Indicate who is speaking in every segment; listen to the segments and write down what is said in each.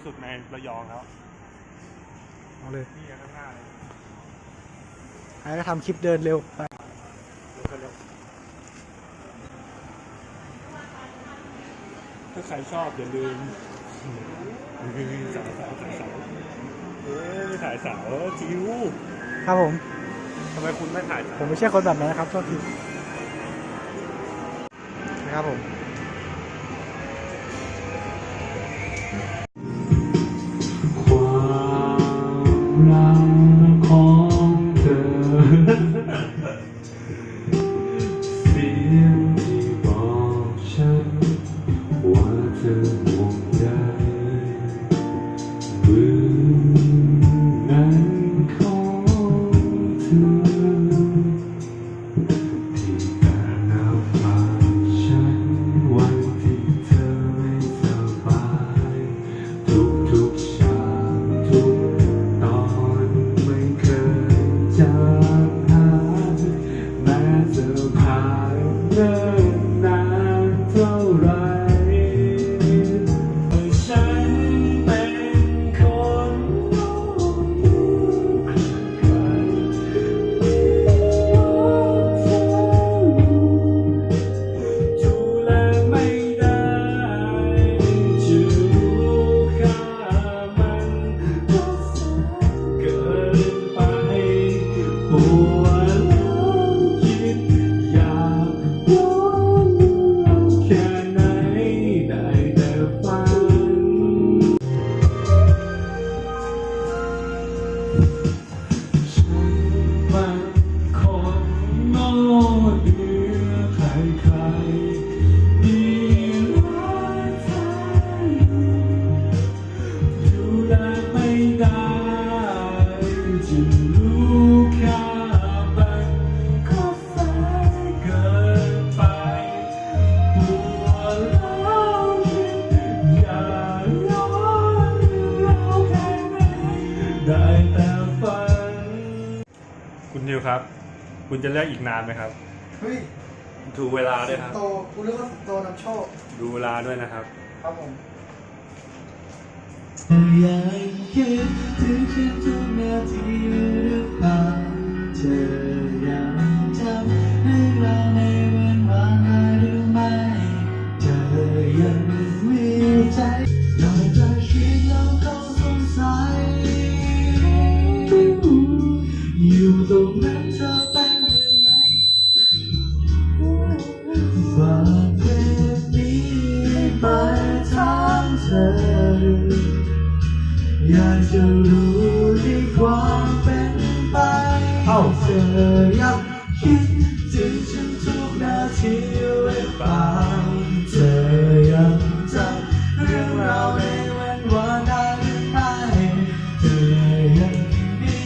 Speaker 1: ที่สุดในระยองแล้ว
Speaker 2: เอาเลย
Speaker 1: นี่ข้างหน้าเลย
Speaker 2: ใครก็ทำคลิปเดินเร็วไป
Speaker 1: ถ้าใครชอบอย่าลืมสาวถ่ายสาวจิว
Speaker 2: ครับผม
Speaker 1: ทำไมคุณไม่ถ่าย
Speaker 2: ผมไม่ใช่คนแบบนั้นนะครับโทษทีนะครับผม
Speaker 1: รักของเธอเสียงที่บอกฉันว่าเธอห่วงใยเหมือนนั้นของเธอที่ตาหน้าฝากฉันวันที่เธอไม่สบายทุกๆฉากทุกตอนไม่เคยจางหายแม้จะผ่านเนิ่นนานเท่าไรฉันเป็นคนโง่กันดูแลไม่ได้จะรู้ค่ามันก็เกินไปปวดคิดอยากย้อนแค่ไหนได้แต่ฝันฉันมันคนโง่เหนือใครๆมีรักเธอดูแลไม่ได้จะรู้ค่ามันก็แฝงเกินไปปวดแล้วคิดอยากย้อนเราแค่ไหนได้แต่ฝันคุณนิวครับคุณจะเลือกอีกนานไหมครับ
Speaker 2: เฮ้ย
Speaker 1: ดูเวลาด้วยครับ
Speaker 2: โตกูเรียกว่าโตนำโชค
Speaker 1: ดูเวลาด้วยนะครับ
Speaker 2: ครับผม
Speaker 3: อยากคิดถึงฉันทุกนาทีหรือเปล่าเธอยังจำให้เราในวันวานได้หรือไม่เธอยังมีใจลอยจากชีวิตเราเขาสงสัยอยู่ตรงนั้นเธอเป็นยังไงฝากเพลงนี้ไปถามเธออยากจะรู้ที่ความเป็นไปเธออยากคิดถึงฉันทุกนาทีหรือเปล่าเธอยังจำเรื่องราวในวันวานได้หรือไม่เธอยังมี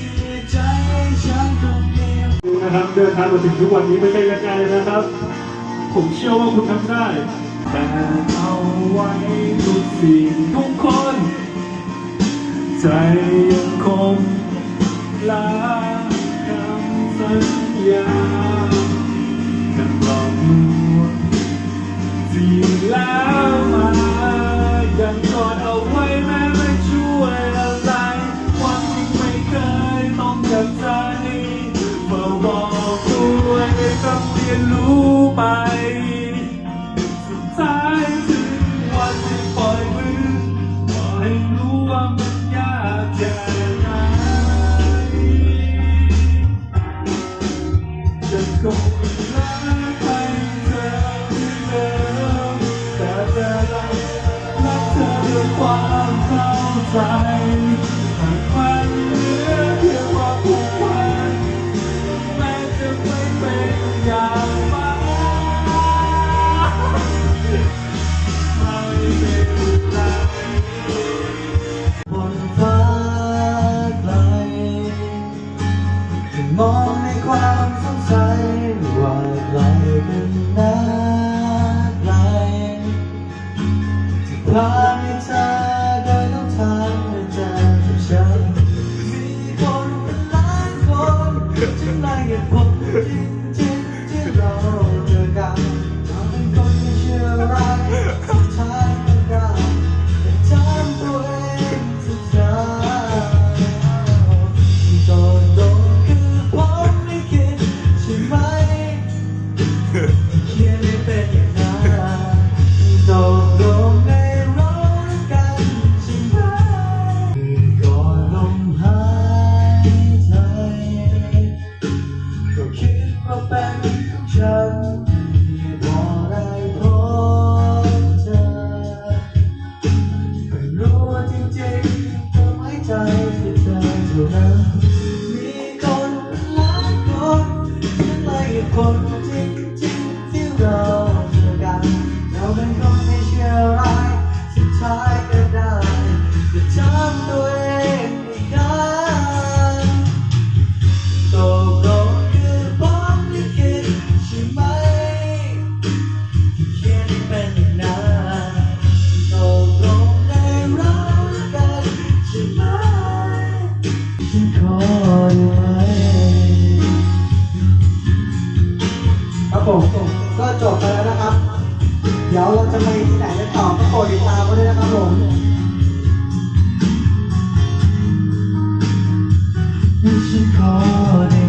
Speaker 3: ใจให้ฉันคนเดียว
Speaker 1: นะครับเดินทางมาถึงทุกวันนี้ไม่ใช่ง่ายๆนะครับผมเชื่อว่าคุณทำได้แต่เอาไว้ทุกสิ่งทุกคนใจยังคงรักคำสัญญากับหลอกลวงที่แล้วมายังกอดเอาไว้แม้ไม่ช่วยอะไรความจริงไม่เคยต้องกับใจเฝ้าบอกตัวเองต้องเรียนรู้ไปสุดท้ายถึงวันที่ปล่อยมือให้รู้ว่ามันยากแค่ไหนจะคงรักให้เธอเหมือนเดิมแต่เธอรัก
Speaker 3: ท่านั้นมีคนหลายคนฉันเลยกับคนจริงที่เราเจอกันเราเป็นคนไม่เชื่อร้ายสุดท้ายก็ได้จะทำตัวเองอีกครั้งตกลงคือผมลิขิตใช่ไหมที่เขียนเป็นอย่างนั้นตกลงในเรากันใช่ไหมฉันขอได้ไหมครับผมก็จบไปแล้วนะครับเดี๋ยวเราจะไปที่ไหนกันต่อก็โปรดติดตามกันด้วยนะครับผมฉันขอได้